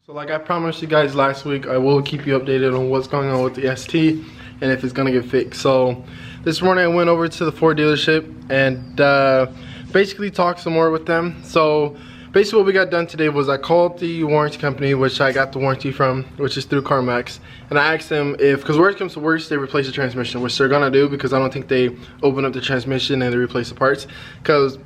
So like I promised you guys last week, I will keep you updated on what's going on with the ST and if it's gonna get fixed. So this morning I went over to the Ford dealership and basically talked some more with them. So basically what we got done today was I called the warranty company, which I got the warranty from, which is through CarMax, and I asked them if, because worst comes to worst, they replace the transmission, which they're gonna do because I don't think they open up the transmission and they replace the parts. Because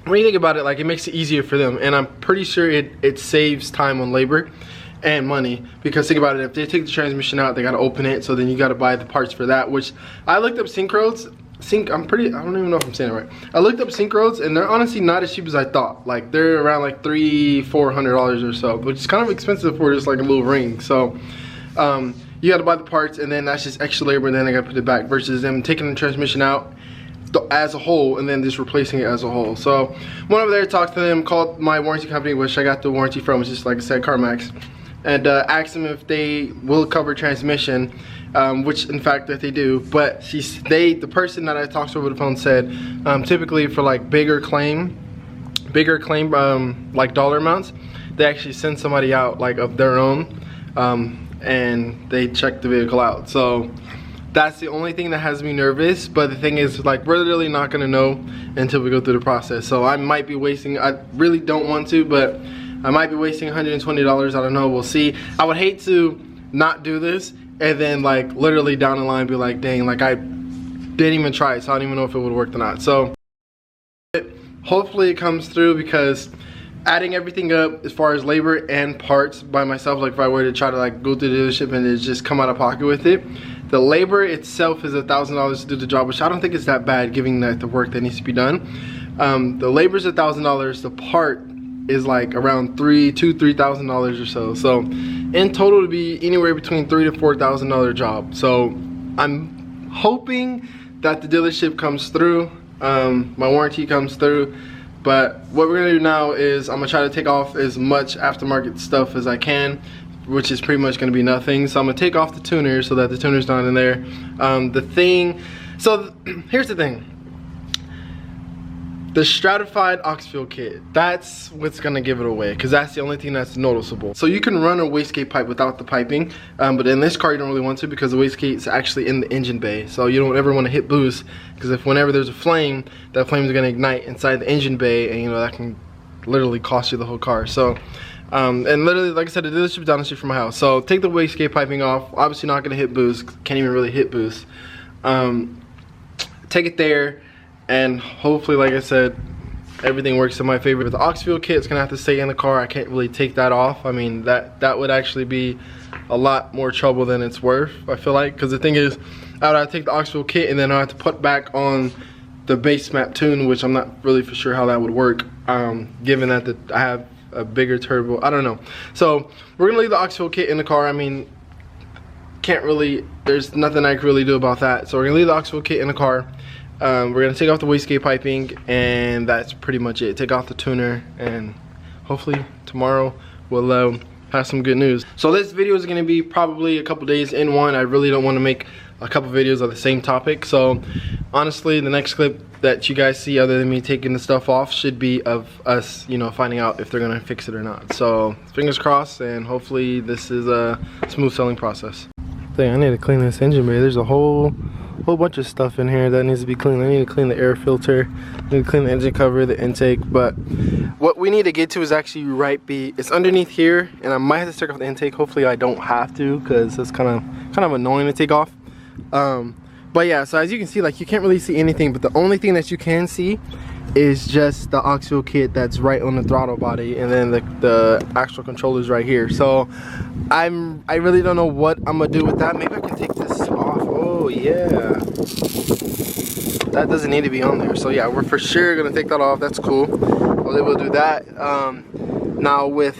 when you think about it, like, it makes it easier for them, and I'm pretty sure it saves time on labor and money. Because think about it, if they take the transmission out, they gotta open it, so then you gotta buy the parts for that. Which I looked up I don't even know if I'm saying it right. I looked up sync roads, and they're honestly not as cheap as I thought. Like, they're around like $300-400 or so, which is kind of expensive for just like a little ring. So you gotta buy the parts, and then that's just extra labor, and then I gotta put it back, versus them taking the transmission out as a whole and then just replacing it as a whole. So went over there, talked to them, called my warranty company, which I got the warranty from, which is, like I said, CarMax, and asked them if they will cover transmission, which in fact that they do. But the person that I talked to over the phone said typically for like bigger claim like dollar amounts, they actually send somebody out like of their own and they check the vehicle out. So that's the only thing that has me nervous. But the thing is, like, we're literally not gonna know until we go through the process. So I might be wasting, I really don't want to, but I might be wasting $120. I don't know, we'll see. I would hate to not do this and then like literally down the line be like, dang, like I didn't even try it, so I don't even know if it would work or not. So hopefully it comes through, because adding everything up as far as labor and parts by myself, like if I were to try to like go to the dealership and just come out of pocket with it, the labor itself is $1,000 to do the job, which I don't think is that bad given that the work that needs to be done. The labor is $1,000, the part is like around $3,000 or so. So in total to be anywhere between $3,000 to $4,000 job. So I'm hoping that the dealership comes through, my warranty comes through. But what we're gonna do now is I'm gonna try to take off as much aftermarket stuff as I can, which is pretty much gonna be nothing. So I'm gonna take off the tuner so that the tuner's not in there. Here's the thing. The stratified aux kit, that's what's gonna give it away, because that's the only thing that's noticeable. So you can run a wastegate pipe without the piping, but in this car you don't really want to, because the wastegate is actually in the engine bay. So you don't ever want to hit boost, because if whenever there's a flame, that flame is gonna ignite inside the engine bay, and you know that can literally cost you the whole car. So and literally, like I said, the dealership's down the street from my house. So take the wastegate piping off. Obviously not gonna hit boost, can't even really hit boost. Take it there, and hopefully, like I said, everything works in my favor. But the aux kit is gonna have to stay in the car. I can't really take that off. I mean, that would actually be a lot more trouble than it's worth, I feel like. Because the thing is, I would have to take the aux kit and then I have to put back on the base map tune, which I'm not really for sure how that would work, given that I have a bigger turbo. I don't know. So we're gonna leave the aux kit in the car. I mean, there's nothing I can really do about that. So we're gonna leave the aux kit in the car. We're gonna take off the wastegate piping, and that's pretty much it. Take off the tuner, and hopefully tomorrow we'll have some good news. So this video is gonna be probably a couple days in one. I really don't want to make a couple videos of the same topic. So honestly, the next clip that you guys see, other than me taking the stuff off, should be of us, you know, finding out if they're gonna fix it or not. So fingers crossed, and hopefully this is a smooth selling process. I need to clean this engine bay. There's a whole bunch of stuff in here that needs to be cleaned. I need to clean the air filter, I need to clean the engine cover, the intake. But what we need to get to is actually it's underneath here, and I might have to take off the intake. Hopefully I don't have to, because it's kind of annoying to take off. But yeah, so as you can see, like, you can't really see anything, but the only thing that you can see is just the aux kit that's right on the throttle body, and then the actual controllers right here. So I really don't know what I'm gonna do with that. Maybe I can take this off. Oh yeah, that doesn't need to be on there. So yeah, we're for sure gonna take that off. That's cool. I'll be able to do that. Now with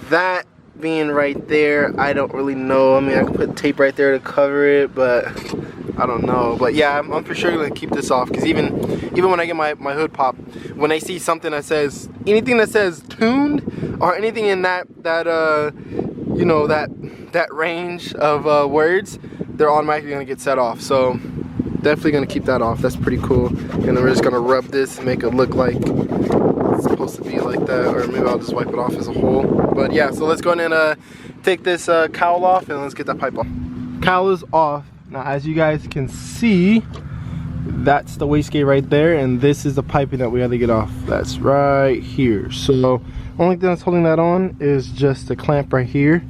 that being right there, I don't really know. I mean, I can put tape right there to cover it, but I don't know. But yeah, I'm for sure gonna keep this off, because even when I get my hood pop, when I see something that says, anything that says tuned or anything in that you know, that range of words, they're automatically gonna get set off. So definitely gonna keep that off. That's pretty cool. And then we're just gonna rub this and make it look like it's supposed to be like that, or maybe I'll just wipe it off as a whole. But yeah, so let's go ahead and take this cowl off and let's get that pipe off. Cowl is off. Now as you guys can see, that's the wastegate right there, and this is the piping that we had to get off. That's right here. So only thing that's holding that on is just the clamp right here.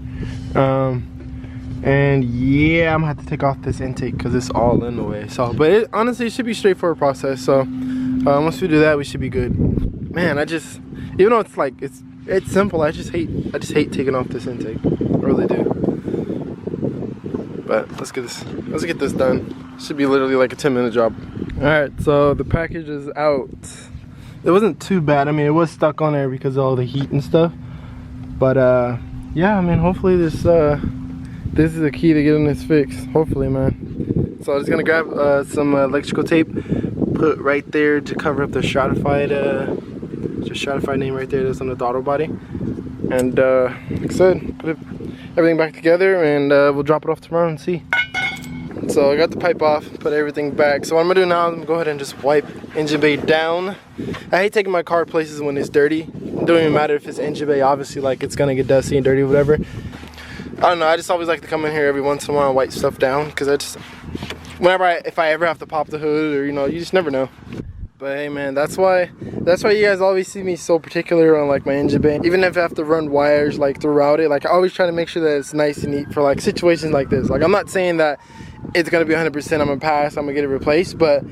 And yeah, I'm gonna have to take off this intake because it's all in the way. So, but it honestly should be a straightforward process. So once we do that, we should be good. Man, I just, even though it's like it's simple, I just hate taking off this intake. I really do. But let's get this done. Should be literally like a 10-minute job. All right, so the package is out. It wasn't too bad. I mean, it was stuck on there because of all the heat and stuff. But yeah, I mean, hopefully this is the key to getting this fixed. Hopefully, man. So I'm just gonna grab some electrical tape, put right there to cover up the stratified name right there that's on the throttle body. And like I said, put everything back together, and we'll drop it off tomorrow and see. So I got the pipe off, put everything back. So what I'm gonna do now is I'm gonna go ahead and just wipe engine bay down. I hate taking my car places when it's dirty. It don't even matter if it's engine bay, obviously, like it's gonna get dusty and dirty or whatever. I don't know, I just always like to come in here every once in a while and wipe stuff down, because I just, if I ever have to pop the hood, or you know, you just never know. But hey man, that's why you guys always see me so particular on like my engine bay. Even if I have to run wires like throughout it, like I always try to make sure that it's nice and neat for like situations like this. Like I'm not saying that it's gonna be 100% I'm gonna pass, I'm gonna get it replaced, but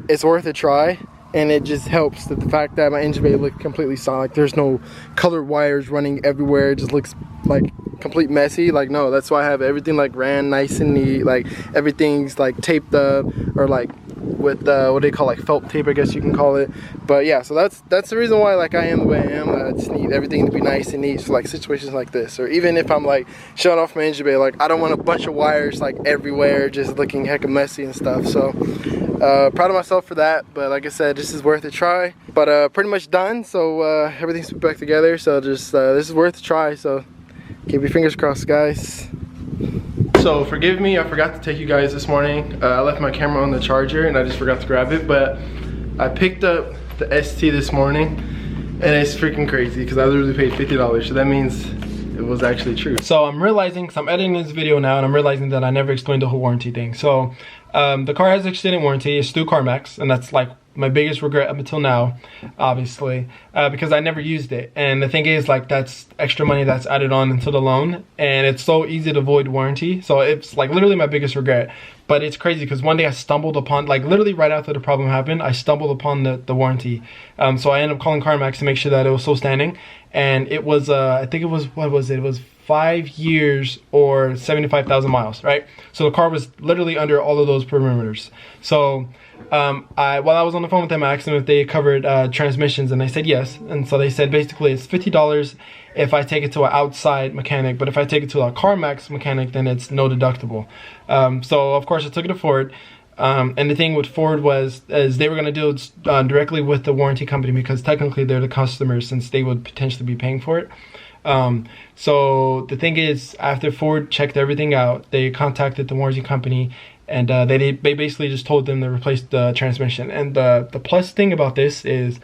it's worth a try. And it just helps that the fact that my engine bay looks completely solid, like there's no colored wires running everywhere, it just looks like complete messy. Like no, that's why I have everything like ran nice and neat, like everything's like taped up, or like with what they call like felt tape, I guess you can call it. But yeah, so that's the reason why like I am the way I am. I just need everything to be nice and neat for like situations like this, or even if I'm like shutting off my engine bay, like I don't want a bunch of wires like everywhere just looking hecka messy and stuff. So proud of myself for that. But like I said, this is worth a try. But pretty much done, so everything's put back together, so just this is worth a try. So keep your fingers crossed, guys. So forgive me, I forgot to take you guys this morning. I left my camera on the charger and I just forgot to grab it, but I picked up the ST this morning, and it's freaking crazy because I literally paid $50, so that means it was actually true. So I'm realizing, because I'm editing this video now, and I'm realizing that I never explained the whole warranty thing. So the car has extended warranty, it's through CarMax, and that's like my biggest regret up until now, obviously, because I never used it. And the thing is, like, that's extra money that's added on into the loan, and it's so easy to void warranty. So it's like literally my biggest regret. But it's crazy because one day I stumbled upon, like literally right after the problem happened, I stumbled upon the warranty. So I ended up calling CarMax to make sure that it was still standing, and it was I think it was, what was it? It was 5 years or 75,000 miles, right? So the car was literally under all of those perimeters. So while I was on the phone with them, I asked them if they covered transmissions, and they said yes. And so they said basically it's $50 if I take it to an outside mechanic, but if I take it to a CarMax mechanic, then it's no deductible. So of course I took it to Ford. And the thing with Ford was they were going to deal directly with the warranty company, because technically they're the customers, since they would potentially be paying for it. So the thing is, after Ford checked everything out, they contacted the warranty company, and they basically just told them to replace the transmission. And the plus thing about this is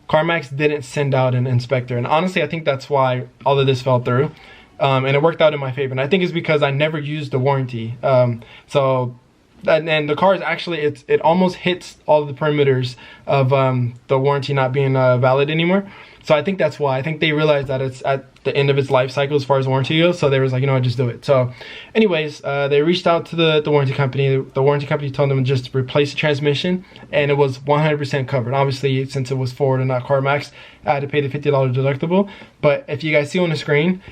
CarMax didn't send out an inspector, and honestly I think that's why all of this fell through. And it worked out in my favor, and I think it's because I never used the warranty. And the car is actually, it almost hits all of the perimeters of the warranty not being valid anymore. So I think that's why. I think they realized that it's at the end of its life cycle as far as warranty goes. So they was like, you know what, just do it. So anyways, they reached out to the warranty company. The warranty company told them just to replace the transmission, and it was 100% covered. Obviously, since it was Ford and not CarMax, I had to pay the $50 deductible. But if you guys see on the screen,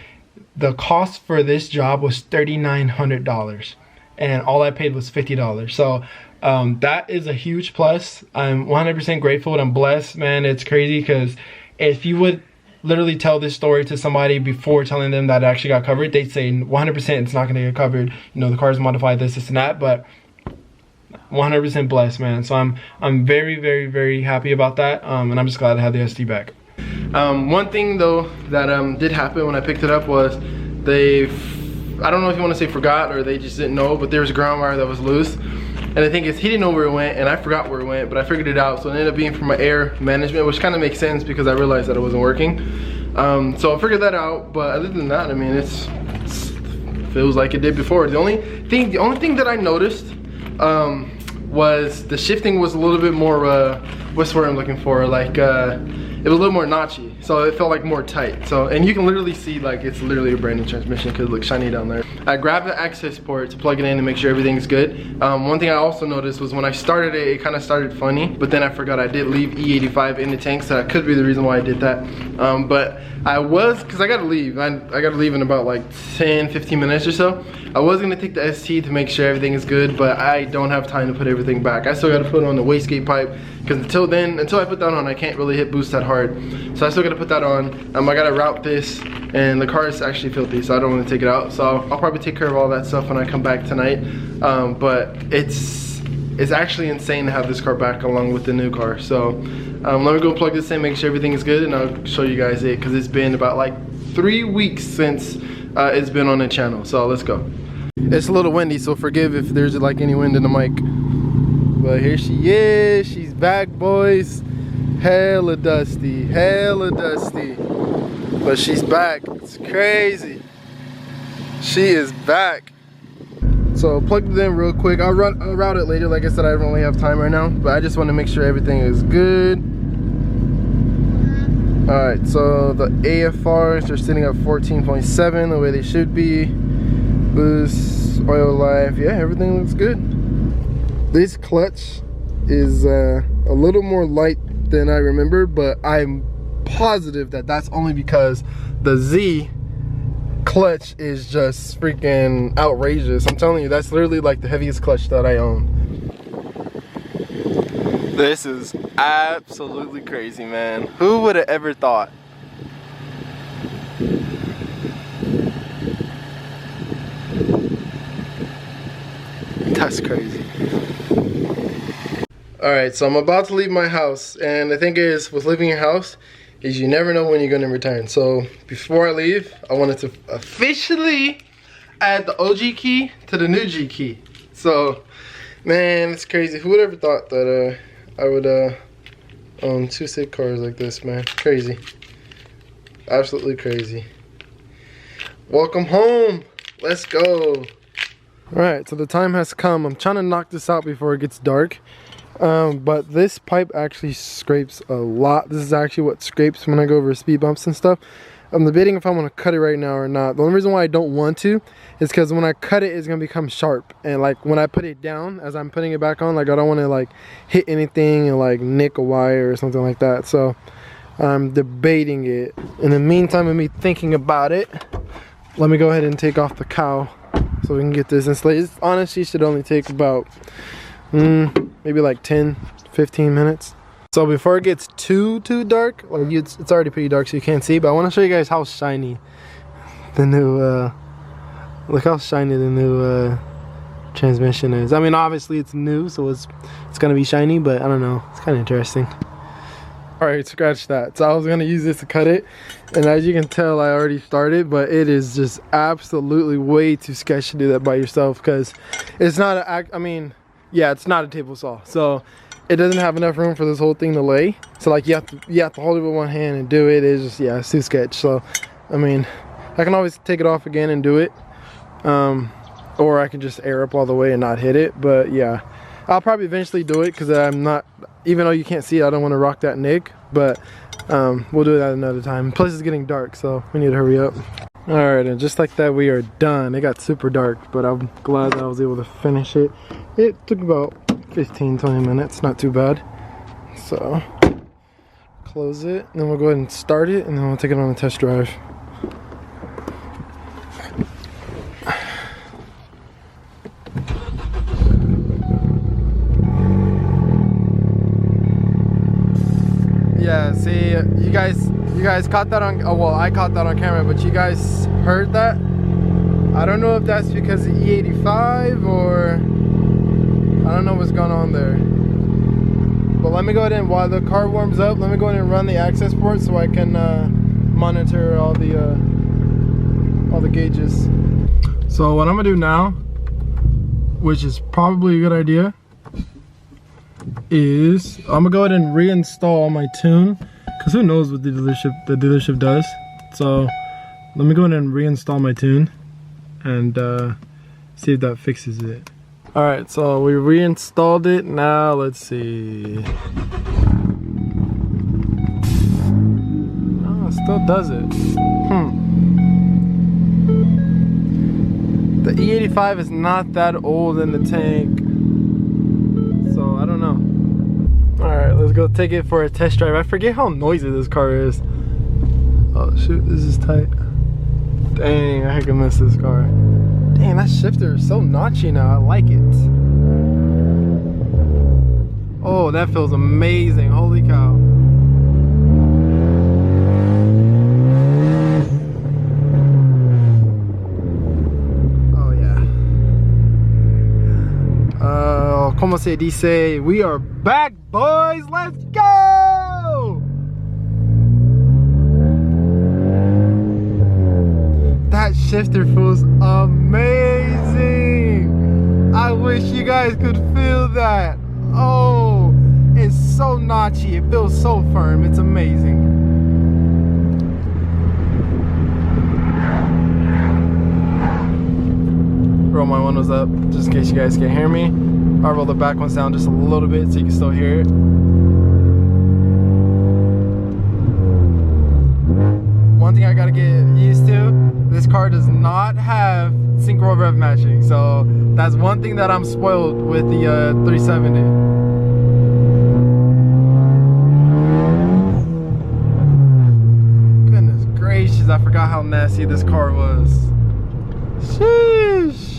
the cost for this job was $3,900. And all I paid was $50. So that is a huge plus. I'm 100% grateful, and I'm blessed, man. It's crazy, because if you would literally tell this story to somebody before telling them that it actually got covered, they'd say 100% it's not going to get covered. You know, the car's modified, this and that. But 100% blessed, man. So I'm very, very, very happy about that. And I'm just glad I had the ST back. One thing though that did happen when I picked it up was I don't know if you want to say forgot or they just didn't know, but there was a ground wire that was loose, And the thing is, he didn't know where it went, and I forgot where it went, but I figured it out. So it ended up being for my air management, which kind of makes sense because I realized that it wasn't working. So I figured that out, but other than that, I mean, it's feels like it did before. The only thing that I noticed was the shifting was a little bit more, what's the word I'm looking for? Like, it was a little more notchy, so it felt like more tight. So, and you can literally see like it's literally a brand new transmission because it looks shiny down there. I grabbed the access port to plug it in and make sure everything's good. One thing I also noticed was when I started it, it kind of started funny, but then I forgot I did leave E85 in the tank, so that could be the reason why I did that. But I was, because I gotta leave. I gotta leave in about like 10-15 minutes or so. I was gonna take the ST to make sure everything is good, but I don't have time to put everything back. I still gotta put on the wastegate pipe, because until I put that on, I can't really hit boost that hard. So I still gotta put that on. I gotta route this, and the car is actually filthy, so I don't want to take it out. So I'll probably take care of all that stuff when I come back tonight. But it's actually insane to have this car back along with the new car. So let me go plug this in, make sure everything is good, and I'll show you guys it, because it's been about like 3 weeks since it's been on the channel. So let's go. It's a little windy, so forgive if there's like any wind in the mic. But here she is. She's back, boys. Hella dusty, but she's back. It's crazy. She is back. So plugged it in real quick. I'll route it later. Like I said, I don't really have time right now, but I just want to make sure everything is good. All right, so the AFRs are sitting at 14.7, the way they should be. Boost, oil life, yeah, everything looks good. This clutch is a little more light than I remember, but I'm positive that that's only because the Z clutch is just freaking outrageous. I'm telling you, that's literally like the heaviest clutch that I own. This is absolutely crazy, man. Who would have ever thought? That's crazy. Alright, so I'm about to leave my house, and the thing is, with leaving your house, is you never know when you're going to return. So before I leave, I wanted to officially add the OG key to the new G key. So, man, it's crazy. Who would ever thought that I would own 2 sick cars like this, man? Crazy. Absolutely crazy. Welcome home. Let's go. Alright, so the time has come. I'm trying to knock this out before it gets dark. But this pipe actually scrapes a lot. This is actually what scrapes when I go over speed bumps and stuff. I'm debating if I want to cut it right now or not. The only reason why I don't want to is because when I cut it, it's going to become sharp. And like when I put it down, as I'm putting it back on, like I don't want to like hit anything and like nick a wire or something like that. So I'm debating it. In the meantime of me thinking about it, let me go ahead and take off the cowl so we can get this installed. Honestly, should only take about maybe like 10-15 minutes. So before it gets too dark, like it's already pretty dark so you can't see, but I want to show you guys how shiny the new look how shiny the new transmission is. I mean, obviously it's new, so it's gonna be shiny, but I don't know, it's kind of interesting. Alright, scratch that. So I was gonna use this to cut it, and as you can tell, I already started, but it is just absolutely way too sketchy to do that by yourself, because it's not I mean, yeah, it's not a table saw, so it doesn't have enough room for this whole thing to lay. So like you have to hold it with one hand and do it. It's just, yeah, it's too sketch. So I mean, I can always take it off again and do it, or I can just air up all the way and not hit it. But yeah, I'll probably eventually do it, because I'm not, even though you can't see it, I don't want to rock that nick, but we'll do that another time. Plus it's getting dark, so we need to hurry up. Alright, and just like that, we are done. It got super dark, but I'm glad that I was able to finish it. It took about 15-20 minutes, not too bad. So close it, and then we'll go ahead and start it, and then we'll take it on a test drive. Yeah, see, you guys caught that on, oh well, I caught that on camera, but you guys heard that? I don't know if that's because of E85 or I don't know what's going on there. But let me go ahead and, while the car warms up, let me go ahead and run the access port so I can monitor all the gauges. So what I'm gonna do now, which is probably a good idea, is I'm gonna go ahead and reinstall my tune, because who knows what the dealership does. So let me go ahead and reinstall my tune and see if that fixes it. Alright, so we reinstalled it. Now let's see. Oh, it still does it. The E85 is not that old in the tank, so I don't know. Alright, let's go take it for a test drive. I forget how noisy this car is. Oh shoot, this is tight. Dang, I can miss this car. Dang, that shifter is so notchy now. I like it. Oh, that feels amazing. Holy cow. Oh yeah. Como se dice? We are back, boys. Let's go! That shifter feels amazing. I wish you guys could feel that. Oh, it's so notchy. It feels so firm. It's amazing. Roll my windows up just in case you guys can't hear me. I'll roll the back ones down just a little bit so you can still hear it. One thing I gotta get used to, this car does not have sync roll rev matching, so that's one thing that I'm spoiled with the 370. Goodness gracious, I forgot how nasty this car was. Sheesh.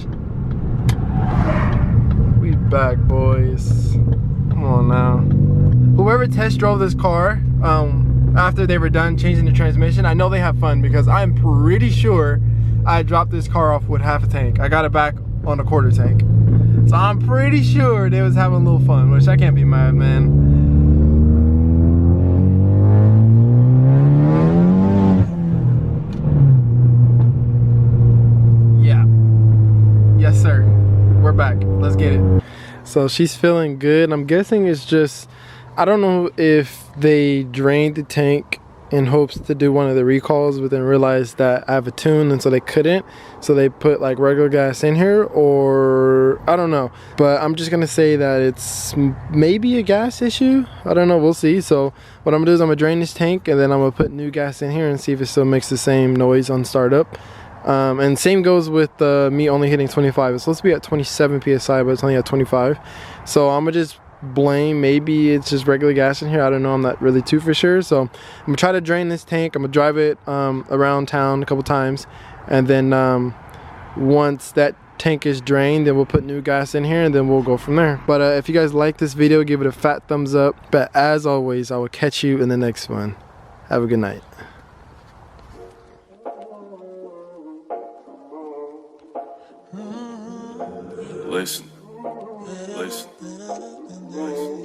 We back, boys. Come on now. Whoever test drove this car, after they were done changing the transmission, I know they have fun, because I'm pretty sure I dropped this car off with half a tank. I got it back on a quarter tank. So I'm pretty sure they was having a little fun, which I can't be mad, man. Yeah. Yes, sir. We're back. Let's get it. So she's feeling good. I'm guessing it's just, I don't know if they drained the tank in hopes to do one of the recalls, but then realized that I have a tune and so they couldn't, so they put like regular gas in here, or I don't know. But I'm just gonna say that it's maybe a gas issue. I don't know, we'll see. So what I'm gonna do is I'm gonna drain this tank and then I'm gonna put new gas in here and see if it still makes the same noise on startup. And same goes with me only hitting 25. It's supposed to be at 27 psi, but it's only at 25. So I'm gonna just blame, maybe it's just regular gas in here. I don't know, I'm not really too for sure. So I'm gonna try to drain this tank. I'm gonna drive it around town a couple times, and then once that tank is drained, then we'll put new gas in here and then we'll go from there. But if you guys like this video, give it a fat thumbs up. But as always, I will catch you in the next one. Have a good night. Listen, listen, listen.